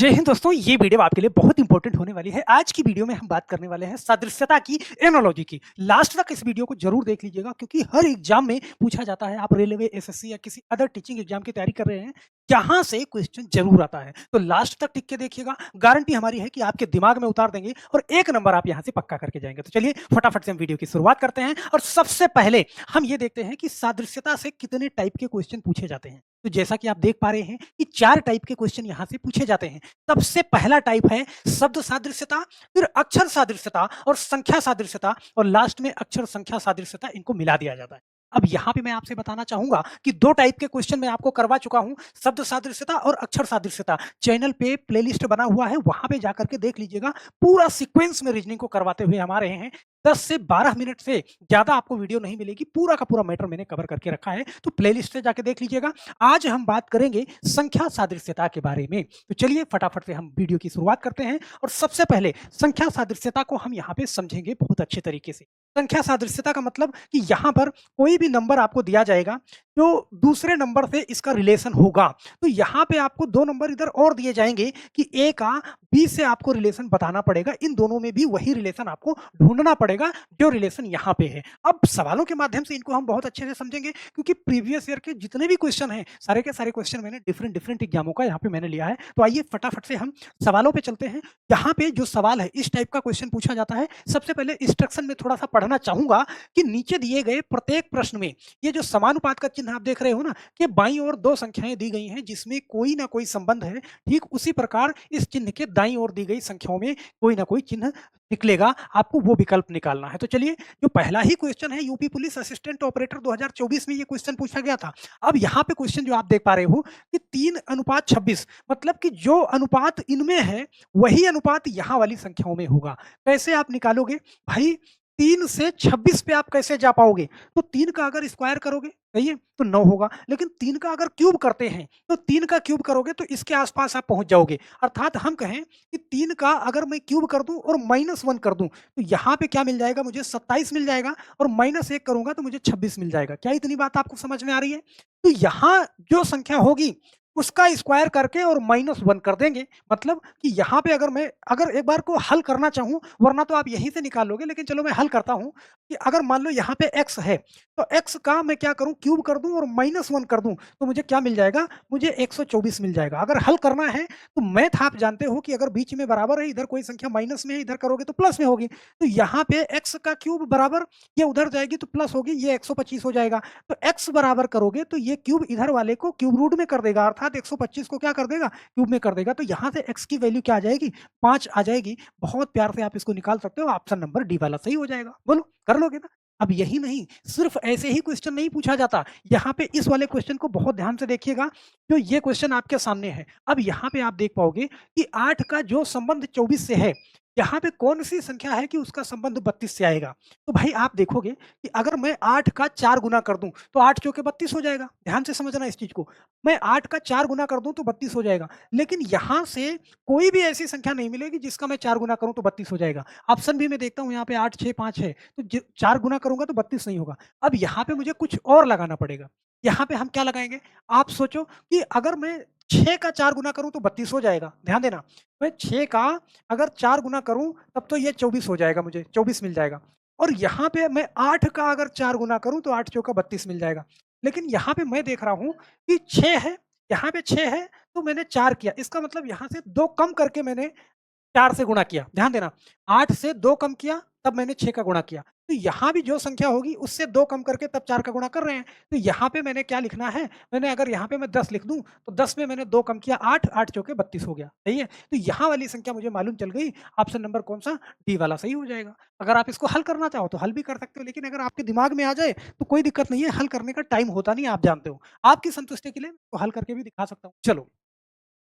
जय हिंद दोस्तों, ये वीडियो आपके लिए बहुत इंपॉर्टेंट होने वाली है। आज की वीडियो में हम बात करने वाले हैं सादृश्यता की, एनालॉजी की। लास्ट तक इस वीडियो को जरूर देख लीजिएगा क्योंकि हर एग्जाम में पूछा जाता है। आप रेलवे, एसएससी या किसी अदर टीचिंग एग्जाम की तैयारी कर रहे हैं, यहाँ से क्वेश्चन जरूर आता है। तो लास्ट तक टिक के देखिएगा, गारंटी हमारी है कि आपके दिमाग में उतार देंगे और एक नंबर आप यहाँ से पक्का करके जाएंगे। तो चलिए फटाफट से हम वीडियो की शुरुआत करते हैं और सबसे पहले हम ये देखते हैं कि सादृश्यता से कितने टाइप के क्वेश्चन पूछे जाते हैं। तो जैसा कि आप देख पा रहे हैं कि 4 टाइप के क्वेश्चन यहाँ से पूछे जाते हैं। सबसे पहला टाइप है शब्द सादृश्यता, फिर अक्षर सादृश्यता और संख्या सादृश्यता और लास्ट में अक्षर संख्या सादृश्यता, इनको मिला दिया जाता है। अब यहाँ पे मैं आपसे बताना चाहूंगा कि 2 टाइप के क्वेश्चन मैं आपको करवा चुका हूं, शब्द सादृश्यता और अक्षर सादृश्यता। चैनल पे प्लेलिस्ट बना हुआ है, वहां पे जाकर के देख लीजिएगा। पूरा सीक्वेंस में रीजनिंग को करवाते हुए हम आ रहे हैं। 10 से 12 मिनट से ज्यादा आपको वीडियो नहीं मिलेगी, पूरा का पूरा मैटर मैंने कवर करके रखा है, तो प्लेलिस्ट से जाके देख लीजिएगा। आज हम बात करेंगे संख्या सादृश्यता के बारे में। तो चलिए फटाफट से हम वीडियो की शुरुआत करते हैं और सबसे पहले संख्या सादृश्यता को हम यहाँ पे समझेंगे बहुत अच्छे तरीके से। संख्या सादृश्यता का मतलब कि यहाँ पर कोई भी नंबर आपको दिया जाएगा जो दूसरे नंबर से इसका रिलेशन होगा। तो यहाँ पे आपको 2 नंबर इधर और दिए जाएंगे कि ए का बी से आपको रिलेशन बताना पड़ेगा। इन दोनों में भी वही रिलेशन आपको ढूंढना पड़ेगा जो रिलेशन यहाँ पे है। अब सवालों के माध्यम से इनको हम बहुत अच्छे से समझेंगे क्योंकि प्रीवियस ईयर के जितने भी क्वेश्चन हैं, सारे के सारे क्वेश्चन मैंने डिफरेंट एग्जामों का यहाँ पे मैंने लिया है। तो आइए फटाफट से हम सवालों पे चलते हैं। यहाँ पे जो सवाल है, इस टाइप का क्वेश्चन पूछा जाता है। सबसे पहले इंस्ट्रक्शन में थोड़ा सा पढ़ना चाहूंगा कि नीचे दिए गए प्रत्येक प्रश्न में ये जो समानुपात का चिन्ह आप देख रहे हो ना, कि बाईं ओर 2 संख्याएं दी गई हैं जिसमें कोई ना कोई संबंध है, ठीक उसी प्रकार इस चिन्ह के दाईं ओर दी गई संख्याओं में कोई ना कोई चिन्ह निकलेगा। आपको वो विकल्प निकालना है। तो चलिए, जो पहला ही क्वेश्चन है, यूपी पुलिस असिस्टेंट ऑपरेटर 2024 में ये क्वेश्चन पूछा गया था। अब यहाँ पे क्वेश्चन जो आप देख पा रहे हो कि 3:26, मतलब कि जो अनुपात इनमें है वही अनुपात यहाँ वाली संख्याओं में होगा। कैसे आप निकालोगे भाई? 3 से 26 पे आप कैसे जा पाओगे? तो 3 का अगर स्क्वायर करोगे, सही है, तो 9 होगा। लेकिन 3 का अगर क्यूब करते हैं तो 3 का क्यूब करोगे तो इसके आसपास आप पहुंच जाओगे। अर्थात हम कहें कि 3 का अगर मैं क्यूब कर दूं और -1 कर दूं तो यहाँ पे क्या मिल जाएगा? मुझे 27 मिल जाएगा और -1 करूंगा तो मुझे 26 मिल जाएगा। क्या इतनी बात आपको समझ में आ रही है? तो यहाँ जो संख्या होगी उसका स्क्वायर करके और -1 कर देंगे। मतलब कि यहाँ पे अगर एक बार को हल करना चाहूँ, वरना तो आप यहीं से निकालोगे, लेकिन चलो मैं हल करता हूँ कि अगर मान लो यहाँ पे x है तो x का मैं क्या करूँ? क्यूब कर दूं और -1 कर दूं तो मुझे क्या मिल जाएगा? मुझे 124 मिल जाएगा। अगर हल करना है तो मैथ आप जानते हो कि अगर बीच में बराबर है, इधर कोई संख्या माइनस में है, इधर करोगे तो प्लस में होगी। तो यहाँ पे x का क्यूब बराबर, ये उधर जाएगी तो प्लस होगी, ये 125 हो जाएगा। तो x बराबर करोगे तो ये क्यूब इधर वाले को क्यूब रूट में कर देगा, अर्थात 125 को क्या कर देगा? क्यूब में कर देगा। तो यहाँ से x की वैल्यू क्या आ जाएगी? 5 आ जाएगी। बहुत प्यार से आप इसको निकाल सकते हो। ऑप्शन नंबर डी वाला सही हो जाएगा। बोलो, कर लोगे ना? अब यही नहीं, सिर्फ ऐसे ही क्वेश्चन नहीं पूछा जाता। यहाँ पे इस वाले क्वेश्चन को बहुत ध्यान से देखिएगा, जो ये क्वेश्चन आपके सामने है। अब यहाँ पे आप देख पाओगे कि 8 का जो संबंध 24 से है, यहाँ पे कौन सी संख्या है कि उसका संबंध 32 से आएगा? तो भाई आप देखोगे कि अगर मैं 8 का 4 गुना कर दूं तो 8 चौके 32 हो जाएगा। ध्यान से समझना इस चीज को। मैं 8 का 4 गुना कर दूं तो 32 हो जाएगा। लेकिन यहाँ से कोई भी ऐसी संख्या नहीं मिलेगी जिसका मैं 4 गुना करूं तो 32 हो जाएगा। ऑप्शन भी मैं देखता हूं, यहाँ पे 8 6 5 है, तो 4 गुना करूंगा तो 32 नहीं होगा। अब यहाँ पे मुझे कुछ और लगाना पड़ेगा। यहाँ पे हम क्या लगाएंगे? आप सोचो कि अगर मैं 6 का 4 गुना करूं तो 32 हो जाएगा। ध्यान देना, मैं 6 का अगर 4 गुना करूं तब तो ये 24 हो जाएगा, मुझे 24 मिल जाएगा। और यहाँ पे मैं 8 का अगर 4 गुना करूं तो 8 चौका 32 मिल जाएगा। लेकिन यहाँ पे मैं देख रहा हूं कि 6 है, यहाँ पे 6 है, तो मैंने 4 किया। इसका मतलब यहाँ से 2 कम करके मैंने 4 से गुणा किया। ध्यान देना, 8 से 2 कम किया तब मैंने 6 का गुणा किया। तो यहाँ भी जो संख्या होगी उससे 2 कम करके तब 4 का गुणा कर रहे हैं। तो यहाँ पे मैंने क्या लिखना है? मैंने अगर यहाँ पे मैं 10 लिख दूं तो 10 में मैंने 2 कम किया, 8 8 चौके 32 हो गया। सही है? तो यहाँ वाली संख्या मुझे मालूम चल गई। ऑप्शन नंबर कौन सा? डी वाला सही हो जाएगा। अगर आप इसको हल करना चाहो तो हल भी कर सकते हो, लेकिन अगर आपके दिमाग में आ जाए तो कोई दिक्कत नहीं है। हल करने का टाइम होता नहीं, आप जानते हो। आपकी संतुष्टि के लिए तो हल करके भी दिखा सकता हूँ। चलो,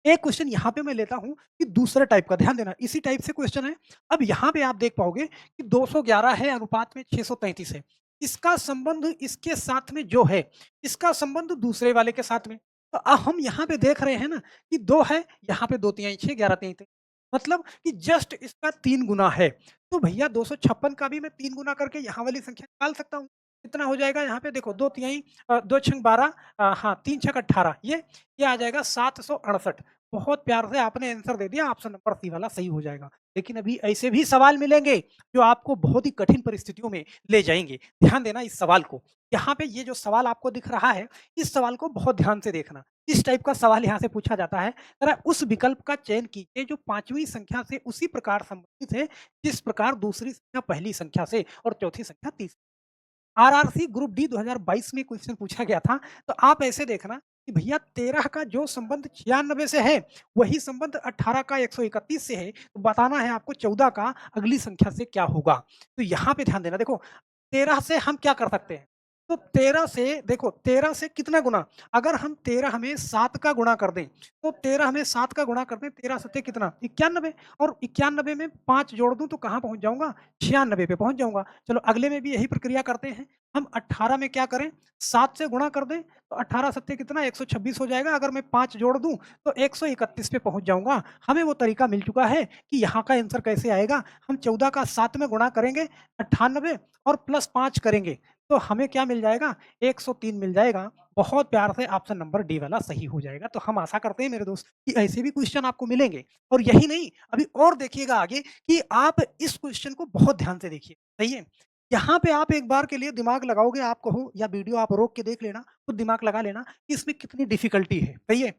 एक क्वेश्चन यहाँ पे मैं लेता हूँ कि दूसरे टाइप का, ध्यान देना, इसी टाइप से क्वेश्चन है। अब यहाँ पे आप देख पाओगे कि 211 है अनुपात में 633 है। इसका संबंध इसके साथ में जो है, इसका संबंध दूसरे वाले के साथ में। तो हम यहाँ पे देख रहे हैं ना कि 2 है, यहाँ पे 2 तिहाई 6, 11 तिहाई 23, मतलब कि जस्ट इसका 3 गुना है। तो भैया 256 का भी मैं 3 गुना करके यहाँ वाली संख्या निकाल सकता हूँ। कितना हो जाएगा? यहाँ पे देखो, 2 तिहाई 2 छंग 12, हाँ 3 छक 18, ये आ जाएगा 768। बहुत प्यार से आपने आंसर दे दिया, ऑप्शन नंबर सी वाला सही हो जाएगा। लेकिन अभी ऐसे भी सवाल मिलेंगे जो आपको बहुत ही कठिन परिस्थितियों में ले जाएँगे। ध्यान देना इस सवाल को। यहाँ पे ये जो सवाल आपको दिख रहा है, इस सवाल को बहुत ध्यान से देखना। इस टाइप का सवाल यहाँ से पूछा जाता है, ज़रा उस विकल्प का चयन कीजिए जो 5वीं संख्या से उसी प्रकार संबंधित है, जिस प्रकार दूसरी संख्या पहली संख्या से और चौथी संख्या तीसरी। आरआरसी ग्रुप डी 2022 में क्वेश्चन पूछा गया था, तो आप ऐसे देखना कि भैया 13 का जो संबंध 96 से है, वही संबंध 18 का 131 से है, तो बताना है आपको 14 का अगली संख्या से क्या होगा। तो यहाँ पे ध्यान देना, देखो 13 से हम क्या कर सकते हैं? तो 13 से देखो 13 से कितना गुना? अगर हम 13 में 7 का गुणा कर दें, तो 13 में 7 का गुणा कर दें, 13 सत्ते कितना? 91 और 91 में 5 जोड़ दूँ तो कहाँ पहुँच जाऊँगा? 96 पे पहुँच जाऊँगा। चलो अगले में भी यही प्रक्रिया करते हैं। हम 18 में क्या करें? 7 से गुणा कर दें, तो 18 सत्ते कितना? 126 हो जाएगा। अगर मैं 5 जोड़ दूँ, तो 131 पे पहुँच जाऊँगा। हमें वो तरीका मिल चुका है कि यहाँ का आंसर कैसे आएगा? हम 14 का 7 में गुणा करेंगे, 98 और प्लस 5 करेंगे, तो हमें क्या मिल जाएगा? 103 मिल जाएगा। बहुत प्यार से ऑप्शन नंबर डी वाला सही हो जाएगा। तो हम आशा करते हैं मेरे दोस्त कि ऐसे भी क्वेश्चन आपको मिलेंगे और यही नहीं, अभी और देखिएगा आगे कि आप इस क्वेश्चन को बहुत ध्यान से देखिए, सही है? यहाँ पे आप एक बार के लिए दिमाग लगाओगे, आप कहो या वीडियो आप रोक के देख लेना, खुद दिमाग लगा लेना कि इसमें कितनी डिफ़िकल्टी है, सही है?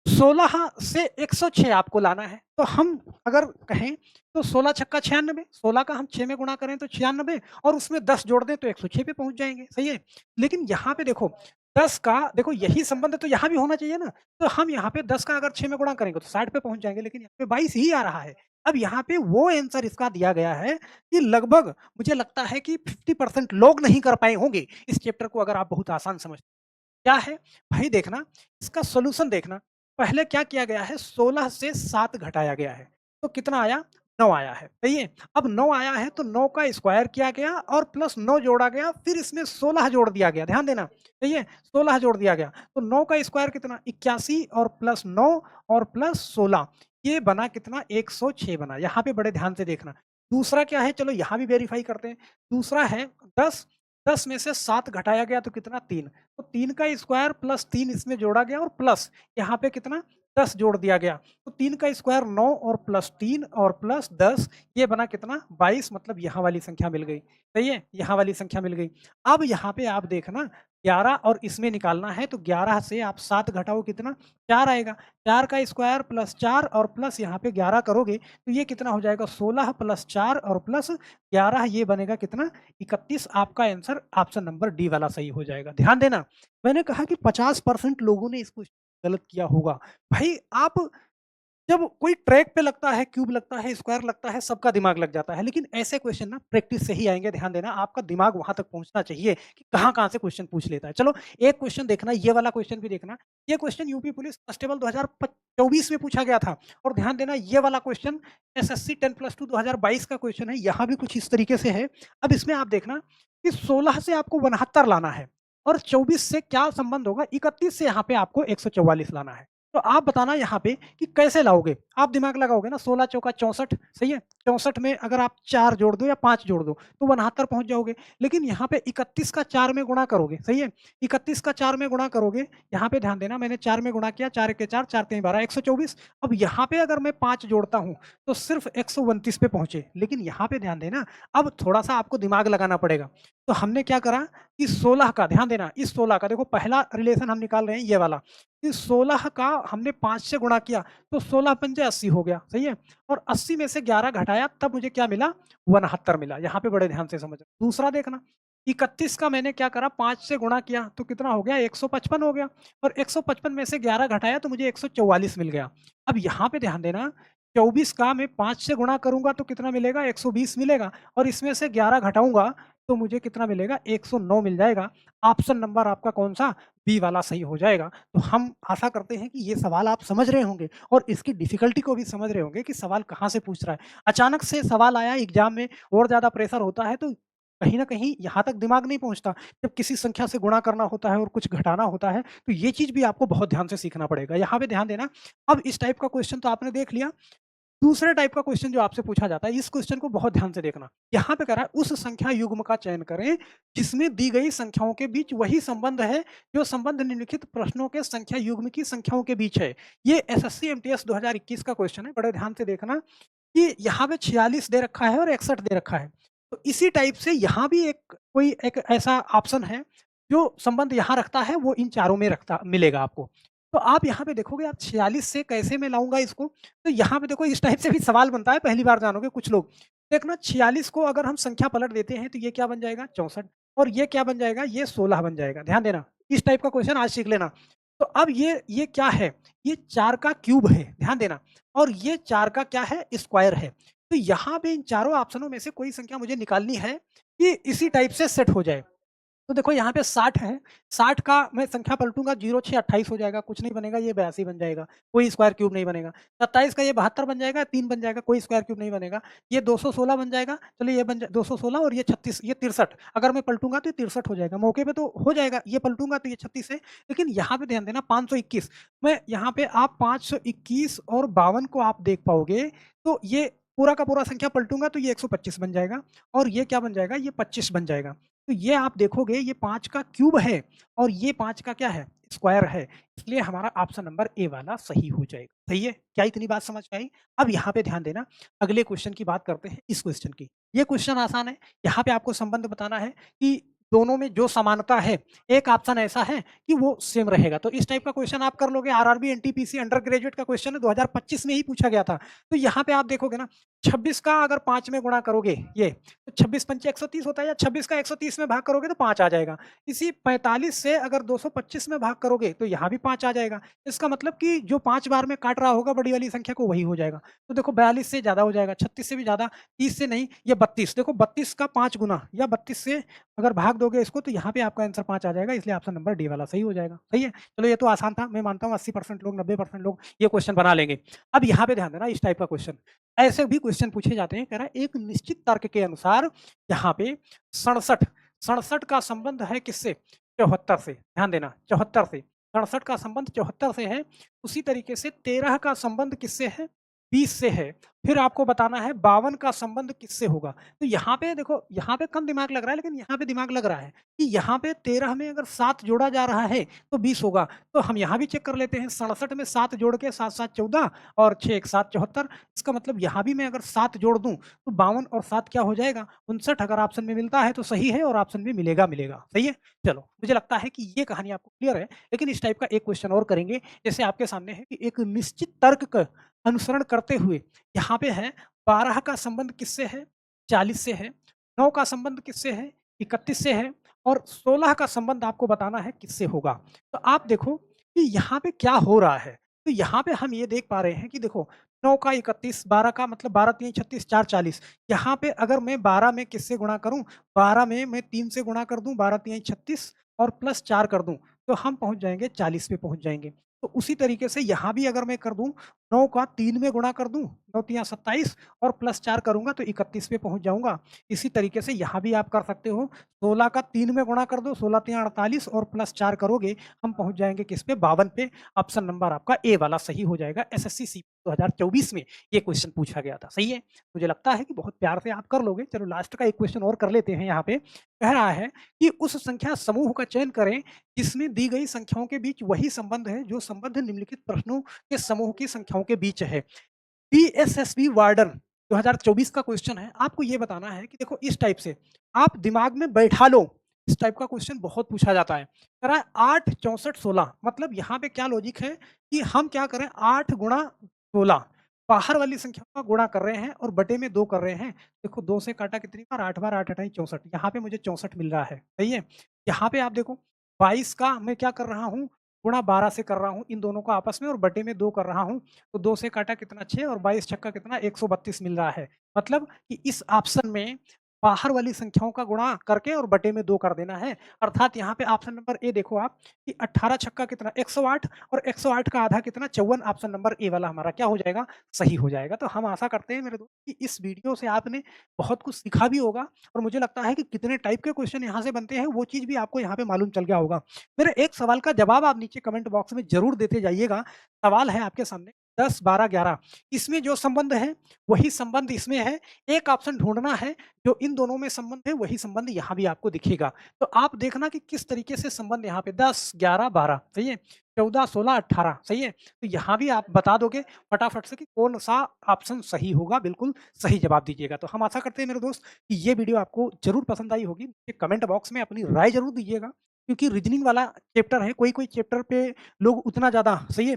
16 से 106 आपको लाना है। तो हम अगर कहें तो 16 छक्का 96, 16 का हम 6 में गुणा करें तो 96 और उसमें 10 जोड़ दें तो 106 पे पहुँच जाएँगे, सही है? लेकिन यहाँ पे देखो 10 का देखो यही संबंध तो यहाँ भी होना चाहिए ना, तो हम यहाँ पे 10 का अगर 6 में गुणा करेंगे तो 60 पे पहुँच जाएँगे, लेकिन यहाँ पे 22 ही आ रहा है। अब यहाँ पे वो आंसर इसका दिया गया है कि लगभग मुझे लगता है कि 50% लोग नहीं कर पाए होंगे इस चैप्टर को, अगर आप बहुत आसान समझ क्या है? भाई देखना, इसका सॉल्यूशन देखना। पहले क्या किया गया है? 16 से 7 घटाया गया है। तो कितना आया? 9 आया है, सही है? अब 9 आया है तो 9 का स्क्वायर किया गया और प्लस 9 जोड़ा गया, फिर इसमें 16 जोड़ दिया गया। ध्यान देना, सही है? 16 जोड़ दिया गया। तो 9 का स्क्वायर कितना? 81 और प्लस 9 और प्लस 16, ये बना कितना? 106 बना। यहाँ पे बड़े ध्यान से देखना। दूसरा क्या है? चलो यहाँ भी वेरीफाई करते हैं। दूसरा है 10, 10 में से 7 घटाया गया तो कितना? 3। तो 3 का स्क्वायर प्लस 3 इसमें जोड़ा गया और प्लस यहाँ पे कितना? 10 जोड़ दिया गया। तो 3 का स्क्वायर 9 और प्लस 3 और प्लस 10, ये बना कितना? 22, मतलब यहाँ वाली संख्या मिल गई। सही है? यहाँ वाली संख्या मिल गई। अब यहाँ पे आप देखना 11 और इसमें निकालना है, तो 11 से आप 7 घटाओ कितना? 4 आएगा। 4 का स्क्वायर प्लस 4 और प्लस यहाँ पे 11 करोगे तो ये कितना हो जाएगा? 16 प्लस 4 और प्लस 11, ये बनेगा कितना? 31। आपका आंसर ऑप्शन नंबर डी वाला सही हो जाएगा। ध्यान देना, मैंने कहा कि 50% लोगों ने इसको गलत किया होगा। भाई आप जब कोई ट्रैक पे लगता है, क्यूब लगता है, स्क्वायर लगता है, सबका दिमाग लग जाता है। लेकिन ऐसे क्वेश्चन ना प्रैक्टिस से ही आएँगे, ध्यान देना। आपका दिमाग वहाँ तक पहुँचना चाहिए कि कहाँ-कहाँ से क्वेश्चन पूछ लेता है। चलो एक क्वेश्चन देखना, ये वाला क्वेश्चन भी देखना। ये क्वेश्चन यूपी पुलिस कांस्टेबल 2024 में पूछा गया था और ध्यान देना ये वाला क्वेश्चन एसएससी 10+2 2022 का क्वेश्चन है। यहाँ भी कुछ इस तरीके से है। अब इसमें आप देखना कि 16 से आपको 69 लाना है और 24 से क्या संबंध होगा? 31 से यहाँ पे आपको 144 लाना है। तो आप बताना यहाँ पे कि कैसे लाओगे? आप दिमाग लगाओगे ना, 16 चौका 64, सही है? 64 में अगर आप 4 जोड़ दो या 5 जोड़ दो, तो 69 पहुँच जाओगे। लेकिन यहाँ पे 31 का 4 में गुणा करोगे, सही है? 31 का 4 में गुणा करोगे, यहाँ पे ध्यान देना मैंने 4 में गुणा किया, 4 एके 4, 4 तीन 12, 124। अब यहाँ पे अगर मैं 5 जोड़ता हूँ, तो सिर्फ़ 129 पे पहुँचे। लेकिन यहाँ पे ध्यान देना, अब थोड़ा-सा आपको दिमाग लगाना पड़ेगा। तो हमने क्या करा कि 16 का ध्यान देना, इस 16 का देखो पहला रिलेशन हम निकाल रहे हैं ये वाला। इस 16 का हमने 5 से गुणा किया तो 16 पंजे 80 हो गया, सही है? और 80 में से 11 घटाया तब मुझे क्या मिला? 69 मिला। यहाँ पे बड़े ध्यान से समझना। दूसरा देखना, 31 का मैंने क्या करा? 5 से गुणा किया तो कितना हो गया? 155 हो गया और 155 में से 11 घटाया तो मुझे 144 मिल गया। अब यहाँ पे ध्यान देना, 24 का मैं 5 से गुणा करूँगा तो कितना मिलेगा? 120 मिलेगा और इसमें से 11 घटाऊँगा तो मुझे कितना मिलेगा? 109 मिल जाएगा। ऑप्शन नंबर आपका कौन-सा? बी वाला सही हो जाएगा। तो हम आशा करते हैं कि ये सवाल आप समझ रहे होंगे और इसकी डिफ़िकल्टी को भी समझ रहे होंगे कि सवाल कहाँ से पूछ रहा है। अचानक से सवाल आया एग्ज़ाम में और ज़्यादा प्रेशर होता है तो कहीं न कहीं यहाँ तक दिमाग नहीं पहुँचता। जब किसी संख्या से गुणा करना होता है और कुछ घटाना होता है, तो ये चीज़ भी आपको बहुत ध्यान से सीखना पड़ेगा। यहाँ पे ध्यान देना, अब इस टाइप का क्वेश्चन तो आपने देख लिया। दूसरे टाइप का क्वेश्चन जो आपसे पूछा जाता है, इस क्वेश्चन को बहुत ध्यान से देखना। यहाँ पे कह रहा है उस संख्या युग्म का चयन करें जिसमें दी गई संख्याओं के बीच वही संबंध है जो संबंध निम्नलिखित प्रश्नों के संख्या युग्म की संख्याओं के बीच है। ये एसएससी एमटीएस 2021 का क्वेश्चन है, बड़े ध्यान से देखना कि यहाँ पे 46 दे रखा है और 61 दे रखा है। तो इसी टाइप से यहाँ भी एक ऐसा ऑप्शन है जो संबंध यहाँ रखता है, वो इन चारों में रखता मिलेगा आपको। तो आप यहाँ पे देखोगे आप 46 से कैसे मैं लाऊँगा इसको? तो यहाँ पे देखो इस टाइप से भी सवाल बनता है, पहली बार जानोगे कुछ लोग। देखना 46 को अगर हम संख्या पलट देते हैं तो ये क्या बन जाएगा 64 और ये क्या बन जाएगा, ये 16 बन जाएगा। ध्यान देना, इस टाइप का क्वेश्चन आज सीख लेना। तो अब ये क्या है? ये 4 का क्यूब है, ध्यान देना, और ये 4 का क्या है? स्क्वायर है। तो यहाँ पे इन चारों ऑप्शनों में से कोई संख्या मुझे निकालनी है कि इसी टाइप से सेट हो जाए। तो देखो यहाँ पे 60 है, 60 का मैं संख्या पलटूँगा 0 6 28 हो जाएगा, कुछ नहीं बनेगा, ये 82 बन जाएगा, कोई स्क्वायर क्यूब नहीं बनेगा। 27 का ये 72 बन जाएगा, 3 बन जाएगा, कोई स्क्वायर क्यूब नहीं बनेगा। ये 216 बन जाएगा, चलो ये बन जाए 216 और ये 36, ये 63, अगर मैं पलटूँगा तो ये 63 हो जाएगा, मौके पे तो हो जाएगा, ये पलटूँगा तो ये 36 है। लेकिन यहाँ पे ध्यान देना 521, मैं यहाँ पे आप 521 और 52 को आप देख पाओगे, तो ये पूरा का पूरा संख्या पलटूँगा तो ये 125 बन जाएगा और ये क्या बन जाएगा, ये 25 बन जाएगा। तो ये आप देखोगे ये 5 का क्यूब है और ये 5 का क्या है? स्क्वायर है। इसलिए हमारा ऑप्शन नंबर ए वाला सही हो जाएगा। सही है? क्या इतनी बात समझ में आई? अब यहाँ पे ध्यान देना, अगले क्वेश्चन की बात करते हैं, इस क्वेश्चन की। ये क्वेश्चन आसान है। यहाँ पे आपको संबंध बताना है कि दोनों में जो समानता है, एक ऑप्शन ऐसा है कि वो सेम रहेगा। तो इस टाइप का क्वेश्चन आप कर लोगे। आरआरबी, एनटीपीसी अंडर ग्रेजुएट का क्वेश्चन है, 2025 में ही पूछा गया था। तो यहाँ पे आप देखोगे ना, 26 का अगर 5 में गुणा करोगे ये, तो 26 पंचे 130 होता है, या 26 का 130 में भाग करोगे तो 5 आ जाएगा। इसी 45 से अगर 225 में भाग करोगे तो यहाँ भी 5 आ जाएगा। इसका मतलब कि जो 5 बार में काट रहा होगा बड़ी वाली संख्या को, वही हो जाएगा। तो देखो 42 से ज़्यादा हो जाएगा, 36 से भी ज़्यादा, 30 से नहीं, ये 32। देखो 32 का 5 गुना या 32 से अगर भाग दोगे इसको तो यहाँ पे आपका आंसर 5 आ जाएगा, इसलिए ऑप्शन नंबर डी वाला सही हो जाएगा। सही है? चलो ये तो आसान था, मैं मानता हूँ 80% लोग, 90% लोग ये क्वेश्चन बना लेंगे। अब यहाँ पे ध्यान देना, इस टाइप का क्वेश्चन ऐसे भी क्वेश्चन पूछे जाते हैं। कह रहा है एक निश्चित तर्क के अनुसार यहाँ पे 67 67 का संबंध है किससे? 74 से। ध्यान देना, 74 से 67 का संबंध 74 से है। उसी तरीके से 13 का संबंध किससे है? 20 से है। फिर आपको बताना है 52 का संबंध किससे होगा? तो यहाँ पे देखो, यहाँ पे कम दिमाग लग रहा है, लेकिन यहाँ पे दिमाग लग रहा है कि यहाँ पे 13 में अगर 7 जोड़ा जा रहा है तो 20 होगा। तो हम यहाँ भी चेक कर लेते हैं, 67 में 7 जोड़ के 7 7 14 और 6 1 7 74। इसका मतलब यहाँ भी मैं अगर 7 जोड़ दूँ तो 52 और 7 क्या हो जाएगा? 59। अगर ऑप्शन में मिलता है तो सही है और ऑप्शन में मिलेगा मिलेगा। सही है? चलो, मुझे लगता है कि ये कहानी आपको क्लियर है। लेकिन इस टाइप का एक क्वेश्चन और करेंगे, जैसे आपके सामने है कि एक निश्चित तर्क का अनुसरण करते हुए यहाँ पे है 12 का संबंध किससे है? 40 से है। 9 का संबंध किससे है? 31 से है। और 16 का संबंध आपको बताना है किससे होगा। तो आप देखो कि यहाँ पे क्या हो रहा है। तो यहाँ पे हम ये देख पा रहे हैं कि देखो 9 का 31, 12 का मतलब 12 3 36, 4 40। यहाँ पे अगर मैं 12 में किससे गुणा करूँ? 12 में मैं 3 से गुणा कर दूँ, 12 3 36 और प्लस 4 कर दूँ, तो हम पहुँच जाएँगे 40 पे पहुँच जाएँगे। तो उसी तरीके से यहाँ भी अगर मैं कर दूँ, 9 का 3 में गुणा कर दूँ, 9 तिया 27 और प्लस 4 करूँगा तो 31 पे पहुँच जाऊँगा। इसी तरीके से यहाँ भी आप कर सकते हो, 16 का 3 में गुणा कर दो, 16 तिया 48 और प्लस 4 करोगे, हम पहुँच जाएँगे किस पे? 52 पे। ऑप्शन नंबर आपका ए वाला सही हो जाएगा। एसएससी सीपीटी 2024 में ये क्वेश्चन पूछा गया था। सही है? मुझे लगता है कि बहुत प्यार से आप कर लोगे। चलो लास्ट का एक क्वेश्चन और कर लेते हैं यहाँ पे। कह रहा है कि उस संख्या समूह का चयन करें जिसमें दी गई संख्याओं के बीच वही संबंध है जो संबंध निम्नलिखित प्रश्नों के समूह की संख्याओं के बीच है। पीएसएसबी वार्डन 2024 का क्वेश्चन है। आपको ये बताना है कि देखो इस टाइप से आप दिमाग में बैठा लो, इस टाइप का क्वेश्चन बहुत पूछा जाता है। कह रहा है 8 64 16, मतलब यहाँ पे क्या लॉजिक है कि हम क्या करें, 8 गुणा 16 बाहर वाली संख्या का गुणा कर रहे हैं और बटे में 2 कर रहे हैं। देखो 2 से काटा कितनी बार? 8 बार, 8 अठाई 64, यहाँ पे मुझे 64 मिल रहा है। सही है? यहाँ पे आप देखो 22 का मैं क्या कर रहा हूँ, गुणा 12 से कर रहा हूँ, इन दोनों को आपस में और बटे में 2 कर रहा हूँ। तो 2 से काटा कितना? 6 और 22 छक्का कितना? 132 मिल रहा है। मतलब कि इस ऑप्शन में बाहर वाली संख्याओं का गुणा करके और बटे में 2 कर देना है। अर्थात यहाँ पे ऑप्शन नंबर ए देखो आप कि 18 छक्का कितना? 108 और 108 का आधा कितना? 54। ऑप्शन नंबर ए वाला हमारा क्या हो जाएगा? सही हो जाएगा। तो हम आशा करते हैं मेरे दोस्त कि इस वीडियो से आपने बहुत कुछ सीखा भी होगा और मुझे लगता है कि कितने टाइप के क्वेश्चन यहाँ से बनते हैं वो चीज़ भी आपको यहाँ पे मालूम चल गया होगा। मेरे एक सवाल का जवाब आप नीचे कमेंट बॉक्स में ज़रूर देते जाइएगा। सवाल है आपके सामने, 10, 12, 11 इसमें जो संबंध है, वही संबंध इसमें है। एक ऑप्शन ढूँढना है, जो इन दोनों में संबंध है, वही संबंध यहाँ भी आपको दिखेगा। तो आप देखना कि किस तरीके से संबंध यहाँ पे 10, 11, 12 सही है? 14, 16, 18 सही है? तो यहाँ भी आप बता दोगे फटाफट से कि कौन-सा ऑप्शन सही होगा, बिल्कुल सही जवाब दीजिएगा। तो हम आशा करते हैं मेरे दोस्त कि ये वीडियो आपको ज़रूर पसंद आई होगी। मुझे कमेंट बॉक्स में अपनी राय ज़रूर दीजिएगा, क्योंकि रीज़निंग वाला चैप्टर है, कोई-कोई चैप्टर पे लोग उतना ज़्यादा सही है,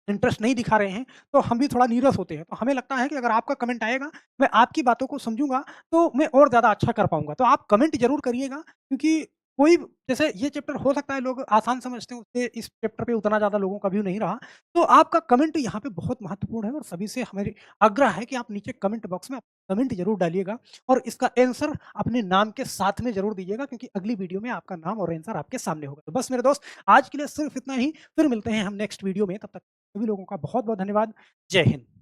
इंटरेस्ट नहीं दिखा रहे हैं, तो हम भी थोड़ा नीरस होते हैं। तो हमें लगता है कि अगर आपका कमेंट आएगा, मैं आपकी बातों को समझूँगा, तो मैं और ज़्यादा अच्छा कर पाऊँगा। तो आप कमेंट ज़रूर करिएगा, क्योंकि कोई जैसे ये चैप्टर हो सकता है लोग आसान समझते हैं, उससे इस चैप्टर पे उतना ज़्यादा लोगों का व्यू नहीं रहा। तो आपका कमेंट यहाँ पे बहुत महत्वपूर्ण है और सभी से हमारी आग्रह है कि आप नीचे कमेंट बॉक्स में कमेंट ज़रूर डालिएगा और इसका आंसर अपने नाम के साथ में ज़रूर दीजिएगा, क्योंकि अगली वीडियो में आपका नाम और आंसर आपके सामने होगा। तो बस मेरे दोस्त, आज के लिए सिर्फ इतना ही, फिर मिलते हैं हम नेक्स्ट वीडियो में, तब तक सभी लोगों का बहुत-बहुत धन्यवाद। जय हिंद।